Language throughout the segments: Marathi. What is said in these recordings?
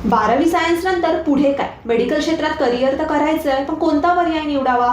12वी सायन्स नंतर पुढे काय? मेडिकल क्षेत्रात करिअर तर करायचं आहे, पण कोणता पर्याय निवडावा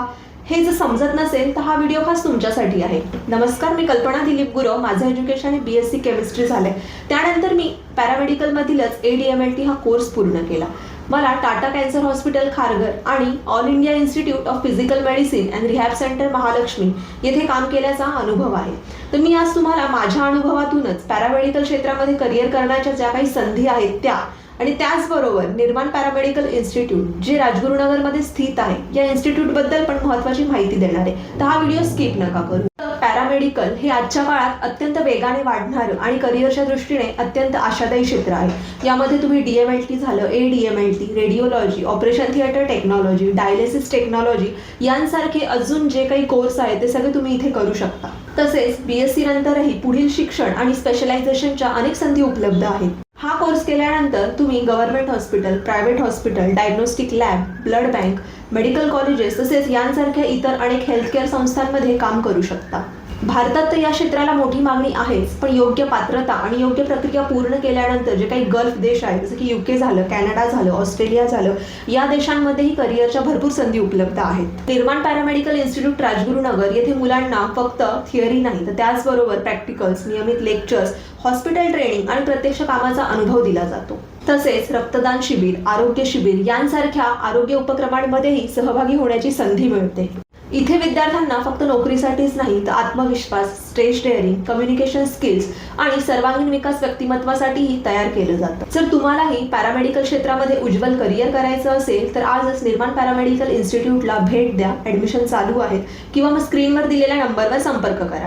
हे जर समजत नसेल तर हा व्हिडिओ खास तुमच्यासाठी आहे. नमस्कार, मी कल्पना दिलीप गुरव. माझं एज्युकेशन BSc केमिस्ट्री झालंय. त्यानंतर मी पॅरामेडिकलमधीलच ADMLT हा कोर्स पूर्ण केला. मला टाटा कॅन्सर हॉस्पिटल खारघर आणि all India institute of physical medicine and rehab centre Mahalakshmi येथे काम केल्याचा अनुभव आहे. तर मी आज तुम्हाला माझ्या अनुभवातूनच पॅरामेडिकल क्षेत्रामध्ये करिअर करण्याच्या ज्या काही संधी आहेत त्या आणि त्याचबरोबर निर्माण पॅरामेडिकल इन्स्टिट्यूट जे राजगुरुनगरमध्ये स्थित आहे या इन्स्टिट्यूट बद्दल पण महत्त्वाची माहिती देणार आहे. तर हा व्हिडिओ स्किप नका करू. पॅरामेडिकल हे आजच्या काळात अत्यंत वेगाने वाढणारं आणि करिअरच्या दृष्टीने अत्यंत आशादायी क्षेत्र आहे. यामध्ये तुम्ही DMLT झालं, ADMLT, radiology, operation theatre technology, dialysis technology यांसारखे अजून जे काही कोर्स आहेत ते सगळे तुम्ही इथे करू शकता. तसेच BSc नंतरही पुढील शिक्षण आणि स्पेशलायझेशनच्या अनेक संधी उपलब्ध आहेत. हा कोर्स केल्यानंतर तुम्ही government hospital, private hospital, diagnostic lab, blood bank, medical colleges तसेच यांसारख्या इतर अनेक हेल्थकेअर संस्थांमध्ये काम करू शकता. भारतात तर या क्षेत्राला मोठी मागणी आहेच, पण योग्य पात्रता आणि योग्य प्रक्रिया पूर्ण केल्यानंतर जे काही गल्फ देश आहेत जसं की UK झालं, कॅनडा झालं, ऑस्ट्रेलिया झालं या देशांमध्येही करिअरच्या भरपूर संधी उपलब्ध आहेत. निर्माण पॅरामेडिकल इन्स्टिट्यूट राजगुरुनगर येथे मुलांना फक्त थिअरी नाही तर त्याचबरोबर प्रॅक्टिकल्स, नियमित लेक्चर्स, हॉस्पिटल ट्रेनिंग आणि प्रत्यक्ष कामाचा अनुभव दिला जातो. तसेच रक्तदान शिबिर, आरोग्य शिबिर यांसारख्या आरोग्य उपक्रमांमध्येही सहभागी होण्याची संधी मिळते. इथे विद्यार्थ्यांना फक्त नोकरीसाठीच नाही तर आत्मविश्वास, स्टेज डेअरिंग, कम्युनिकेशन स्किल्स आणि सर्वांगीण विकास व्यक्तिमत्वासाठीही तयार केलं जातं. जर तुम्हालाही पॅरामेडिकल क्षेत्रामध्ये उज्ज्वल करिअर करायचं असेल तर आजच निर्माण पॅरामेडिकल इन्स्टिट्यूटला भेट द्या. ॲडमिशन चालू आहेत किंवा मग स्क्रीनवर दिलेल्या नंबरवर संपर्क करा.